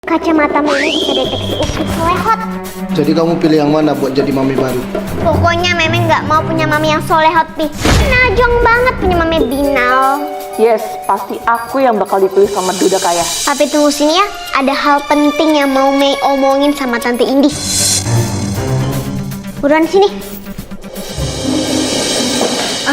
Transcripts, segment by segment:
Kacamata Meme bisa deteksi ukit solehot. Jadi kamu pilih yang mana buat jadi mami baru? Pokoknya Meme nggak mau punya mami yang solehot, Pi. Najong banget punya mami binal. Yes, pasti aku yang bakal dipilih sama duda kaya. Tapi tunggu sini ya, ada hal penting yang mau Mei omongin sama Tante Indi. Buruan sini.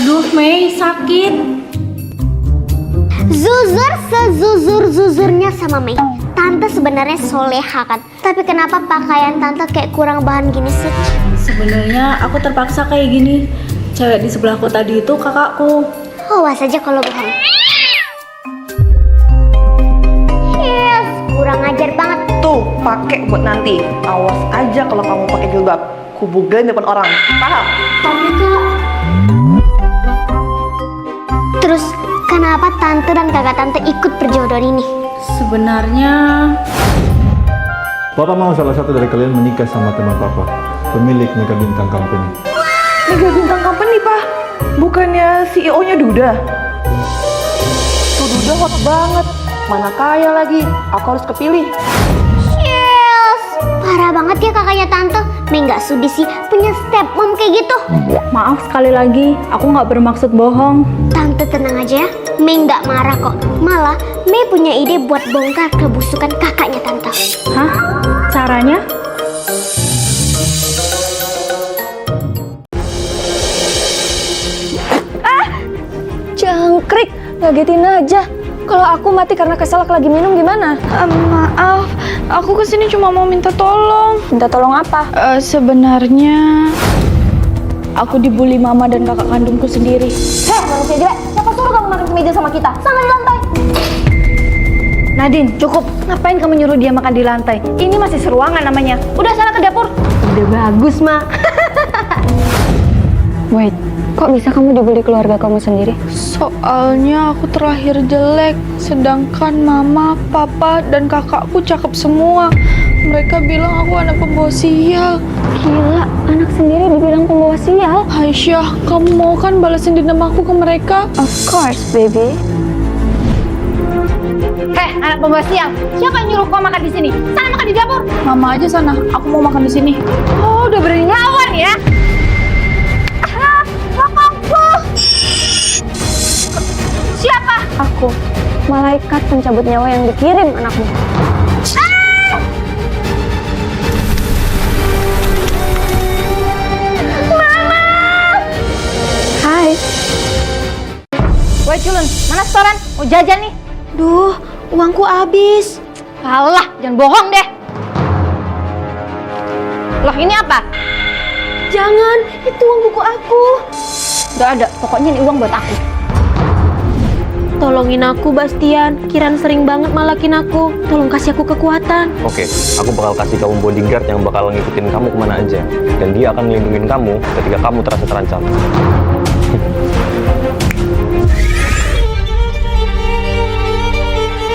Aduh, Mei, sakit. Zuzur sezuzur-zuzurnya sama Mei. Tante sebenarnya soleha kan, tapi kenapa pakaian Tante kayak kurang bahan gini sih? Sebenarnya aku terpaksa kayak gini. Cewek di sebelahku tadi itu kakakku. Awas aja kalau bohong. Yes, kurang ajar banget. Tuh, pakai buat nanti. Awas aja kalau kamu pakai jilbab. Kubugelin depan orang. Paham? Tapi Kak. Terus kenapa Tante dan kakak Tante ikut perjodohan ini? Sebenarnya Papa mau salah satu dari kalian menikah sama teman Papa, pemilik Mega Bintang Company. Mega Bintang Company, Pak. Bukannya CEO-nya Duda? Tuh Duda hot banget. Mana kaya lagi. Aku harus kepilih. Yes, parah banget ya kakaknya Tante. Mei nggak sudi sih punya stepmom kayak gitu. maaf sekali lagi, aku nggak bermaksud bohong. Tante tenang aja ya, Mei nggak marah kok. Malah Mei punya ide buat bongkar kebusukan kakaknya Tante. Hah? Caranya? Jangkrik, ngagetin aja. Kalau aku mati karena keselak lagi minum gimana? Maaf, aku kesini cuma mau minta tolong. Minta tolong apa? Sebenarnya aku dibully mama dan kakak kandungku sendiri. Heh, manusia jelek. Siapa suruh kamu makan di meja sama kita? Sana di lantai. Nadine, cukup. Ngapain kamu nyuruh dia makan di lantai? Ini masih seruangan namanya. Udah sana ke dapur. Udah bagus, Ma. Wait, kok bisa kamu dibully keluarga kamu sendiri? Soalnya aku terakhir jelek, sedangkan mama, papa, dan kakakku cakep semua. Mereka bilang aku anak pembawa sial. Gila, anak sendiri dibilang pembawa sial? Aisyah, kamu mau kan balasin dendam aku ke mereka? Of course, baby. Heh, anak pembawa sial. Siapa yang nyuruh kau makan di sini? Sana makan di dapur. Mama aja sana, aku mau makan di sini. Oh, udah berani ngelawan ya? Siapa? Aku, malaikat pencabut nyawa yang dikirim anakmu. Hai. Woi culun, mana setoran? Mau jajan nih. Duh, uangku habis. Alah, jangan bohong deh. Loh, ini apa? Jangan, itu uang buku aku. Gak ada, pokoknya ini uang buat aku. Tolongin aku, Bastian. Kiran sering banget malakin aku. Tolong kasih aku kekuatan. Oke, aku bakal kasih kamu bodyguard yang bakal ngikutin kamu kemana aja. Dan dia akan melindungi kamu ketika kamu terasa terancam.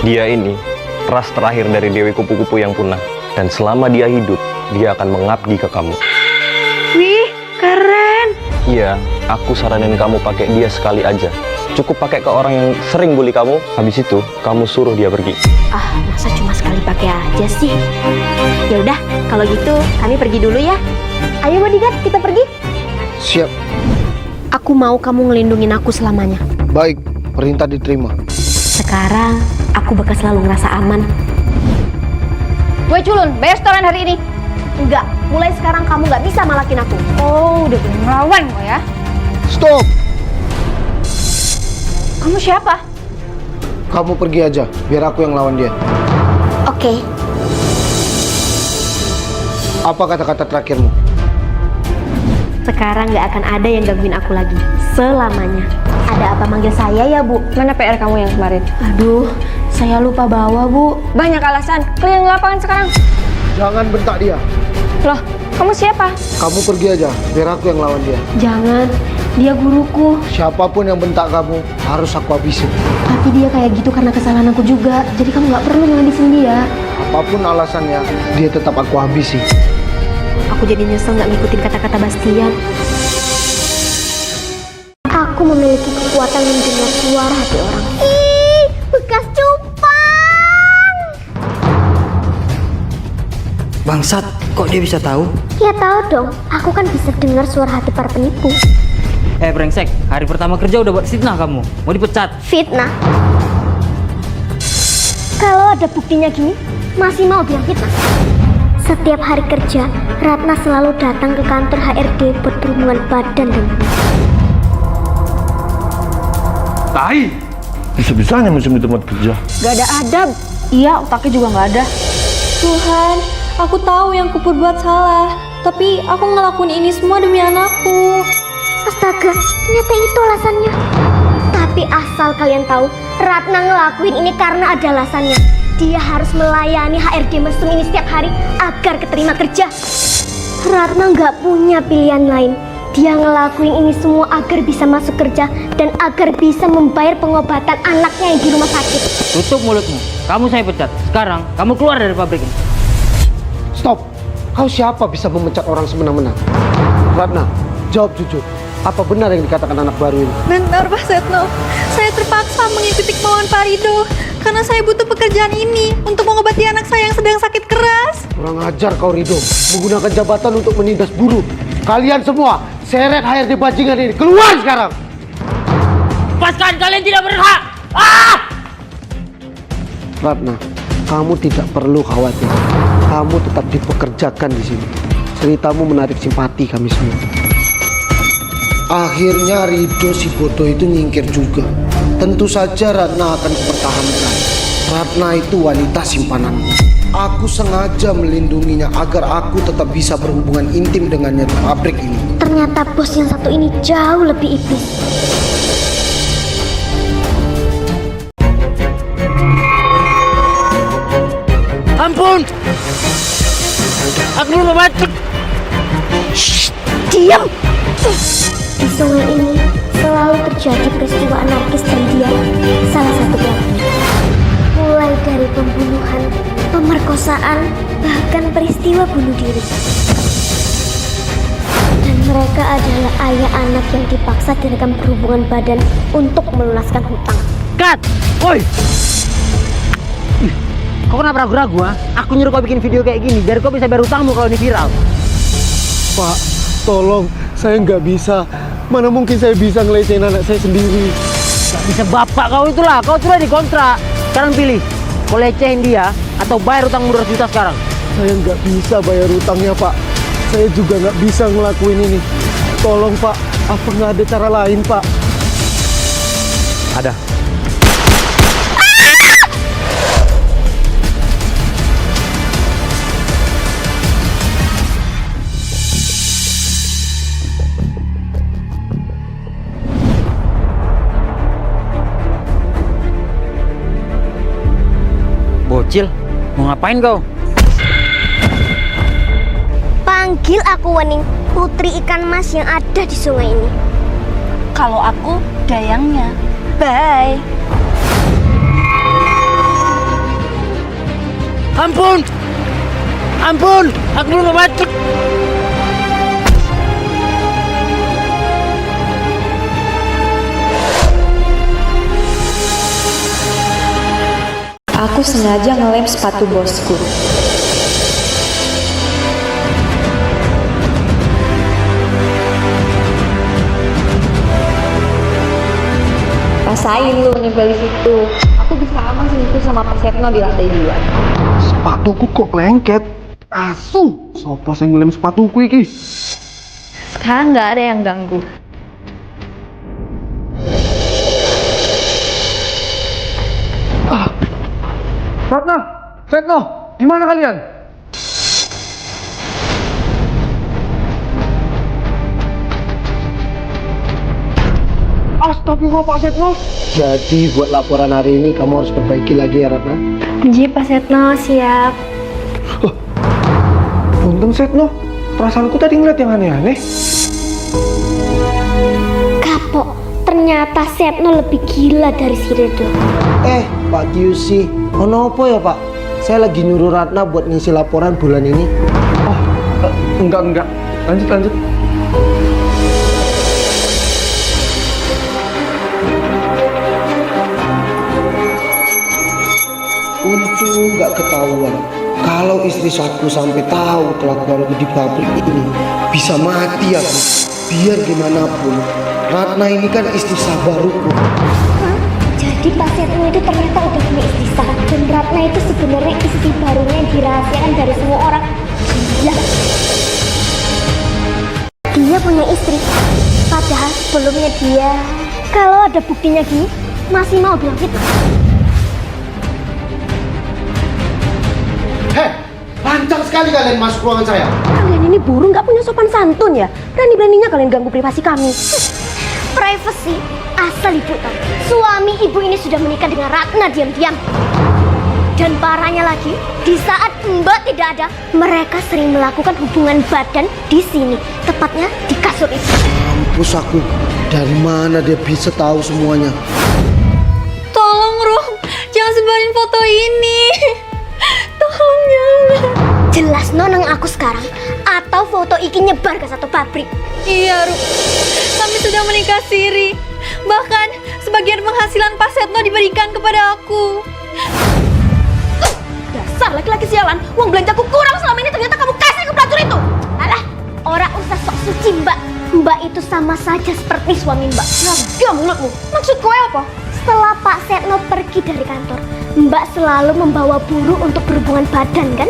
Dia ini ras terakhir dari Dewi Kupu-Kupu yang punah. Dan selama dia hidup, dia akan mengabdi ke kamu. Wih, keren. Iya, aku saranin kamu pakai dia sekali aja. Cukup pakai ke orang yang sering bully kamu, habis itu kamu suruh dia pergi. Ah, masa cuma sekali pakai aja sih? Ya udah, kalau gitu kami pergi dulu ya. Ayo bodyguard, kita pergi. Siap. Aku mau kamu ngelindungin aku selamanya. Baik, perintah diterima. Sekarang aku bakal selalu ngerasa aman. Woi culun, bayar setoran hari ini. Enggak, mulai sekarang kamu nggak bisa malakin aku. Oh, udah berani ngelawan kok ya. Stop! Kamu siapa? Kamu pergi aja, biar aku yang lawan dia. Oke. Apa kata-kata terakhirmu? Sekarang nggak akan ada yang gangguin aku lagi. Selamanya. Ada apa manggil saya ya, Bu? Mana PR kamu yang kemarin? Aduh, saya lupa bawa, Bu. Banyak alasan. Kalian lapangan sekarang. Jangan bentak dia. Loh, kamu siapa? Kamu pergi aja, biar aku yang lawan dia. Jangan, dia guruku. Siapapun yang bentak kamu, harus aku habisin. Tapi dia kayak gitu karena kesalahan aku juga. Jadi kamu nggak perlu ngabisin dia. Apapun alasannya, dia tetap aku habisi. Aku jadi nyesel nggak ngikutin kata-kata Bastian. Aku memiliki kekuatan mendengar suara hati orang. Ih, bekas cupang. Bangsat, kok dia bisa tahu? Ya tahu dong, aku kan bisa dengar suara hati para penipu. Brengsek, hari pertama kerja udah buat fitnah kamu. Mau dipecat. Fitnah? Kalau ada buktinya gini, masih mau bilang fitnah? Setiap hari kerja, Ratna selalu datang ke kantor HRD buat berhubungan badan dan Tai! Bisa-bisanya musim di tempat kerja. Gak ada adab. Iya, otaknya juga gak ada. Tuhan, aku tahu yang aku perbuat salah, tapi aku ngelakuin ini semua demi anakku. astaga, ternyata itu alasannya. Tapi asal kalian tahu, Ratna ngelakuin ini karena ada alasannya. Dia harus melayani HRD mesum ini setiap hari agar keterima kerja. Ratna nggak punya pilihan lain. Dia ngelakuin ini semua agar bisa masuk kerja dan agar bisa membayar pengobatan anaknya yang di rumah sakit. Tutup mulutmu. Kamu saya pecat. Sekarang kamu keluar dari pabrik ini. Stop. Kau siapa bisa memecat orang semena-mena? Ratna, jawab jujur. Apa benar yang dikatakan anak baru ini? Benar Pak Setno, saya terpaksa mengikuti kemauan Pak Rido karena saya butuh pekerjaan ini untuk mengobati anak saya yang sedang sakit keras. Kurang ajar kau, Rido. Menggunakan jabatan untuk menindas buruh. Kalian semua, seret HRD bajingan ini. Keluar sekarang! Lepaskan, kalian tidak berhak! Ratna, kamu tidak perlu khawatir. Kamu tetap dipekerjakan di sini. Ceritamu menarik simpati kami semua. Akhirnya Rido si bodoh itu nyingkir juga. Tentu saja Ratna akan kupertahankan. Ratna itu wanita simpananku. Aku sengaja melindunginya agar aku tetap bisa berhubungan intim dengannya di pabrik ini. Ternyata bos yang satu ini jauh lebih iblis. Ampun! Aku belum batuk. Diam! Di sungai ini selalu terjadi peristiwa anarkis dan dia salah satu pelakunya. Mulai dari pembunuhan, pemerkosaan, bahkan peristiwa bunuh diri. Dan mereka adalah ayah anak yang dipaksa direkam berhubungan badan untuk melunaskan hutang. Kat! Woi! Kau kenapa ragu-ragu, ha? Aku nyuruh kau bikin video kayak gini biar kau bisa bayar utangmu kalau ini viral. Pak, tolong, saya nggak bisa. Mana mungkin saya bisa ngelecehin anak saya sendiri. Gak bisa bapak kau itulah, kau sudah dikontrak. Sekarang pilih, kau lecehin dia atau bayar utang 200 juta sekarang. Saya nggak bisa bayar utangnya, Pak. Saya juga nggak bisa ngelakuin ini. Tolong, Pak. Apa nggak ada cara lain, Pak? Ada. Bocil, mau ngapain kau? Panggil aku Wening, putri ikan mas yang ada di sungai ini. Kalau aku, Dayangnya. Bye. Ampun! Ampun! Aku belum batuk. Aku sengaja ngelem sepatu bosku. Rasain lu nempel di situ. Aku bisa aman selingkuh sama Pak Setno di lantai 2. Sepatuku kok lengket. Asu. Sopo sing ngelem sepatuku iki? Sekarang nggak ada yang ganggu. Ratna, Setno, di mana kalian? Astagfirullah, Pak Setno. Jadi buat laporan hari ini kamu harus perbaiki lagi ya, Ratna. Ji, Pak Setno, siap. Untung Setno, perasaanku tadi ngeliat yang aneh-aneh. Kapok, ternyata Setno lebih gila dari si Rido. Pak Giusi, ono apa ya Pak? Saya lagi nyuruh Ratna buat ngisi laporan bulan ini. Oh, enggak. Lanjut. Untung nggak ketahuan. Kalau istri aku sampai tahu kelakuanku di pabrik ini, bisa mati aku. Biar gimana pun, Ratna ini kan istri sabaruku. Hah? Jadi Pak Setno itu ternyata udah punya istri sah. Dan Ratna itu sebenarnya istri barunya yang dirahasiakan dari semua orang. Gila. Dia punya istri. Padahal sebelumnya dia, kalau ada buktinya gini, masih mau bilang gitu. Heh, lancang sekali kalian masuk ruangan saya. Kalian ini burung nggak punya sopan santun ya? Berani-beraninya kalian ganggu privasi kami. Privacy, asal ibu tahu. Suami ibu ini sudah menikah dengan Ratna diam-diam. Dan parahnya lagi, di saat Mbak tidak ada, mereka sering melakukan hubungan badan di sini, tepatnya di kasur itu. Mampus aku, dari mana dia bisa tahu semuanya? Tolong Rom, jangan sebarin foto ini. Tolong jangan. Jelas nonang aku sekarang, atau foto iki nyebar ke satu pabrik. Iya Rom, kami sudah menikah siri. Bahkan sebagian penghasilan Pak Setno diberikan kepada aku. Dasar laki-laki sialan, uang belanjaku kurang selama ini ternyata kamu kasih ke pelacur itu. Alah, orang usah sok suci Mbak. Mbak itu sama saja seperti suami Mbak. Naga mulutmu, maksud kowe apa? Setelah Pak Setno pergi dari kantor, Mbak selalu membawa buruh untuk berhubungan badan kan?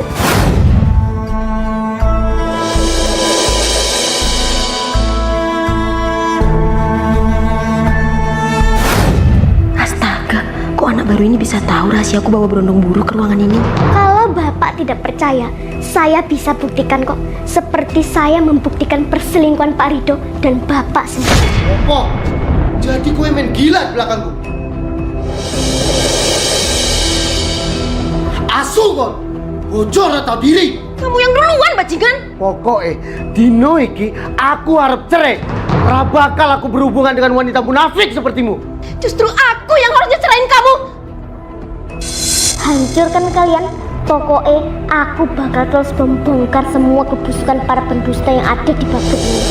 Astaga, kok anak baru ini bisa tahu rahasia aku bawa berondong buruh ke ruangan ini? Kalau Bapak tidak percaya, saya bisa buktikan kok. Seperti saya membuktikan perselingkuhan Pak Rido dan Bapak sendiri. Opo, jadi gue main gila di belakangku. Asu kon, bocor atau diri. Kamu yang duluan, bajingan! Pokoknya dino iki aku harap cerai. Ora bakal aku berhubungan dengan wanita munafik sepertimu. Justru aku yang harusnya cerain kamu! Hancurkan kalian. Pokoknya aku bakal terus membongkar semua kebusukan para pendusta yang ada di pabrik ini.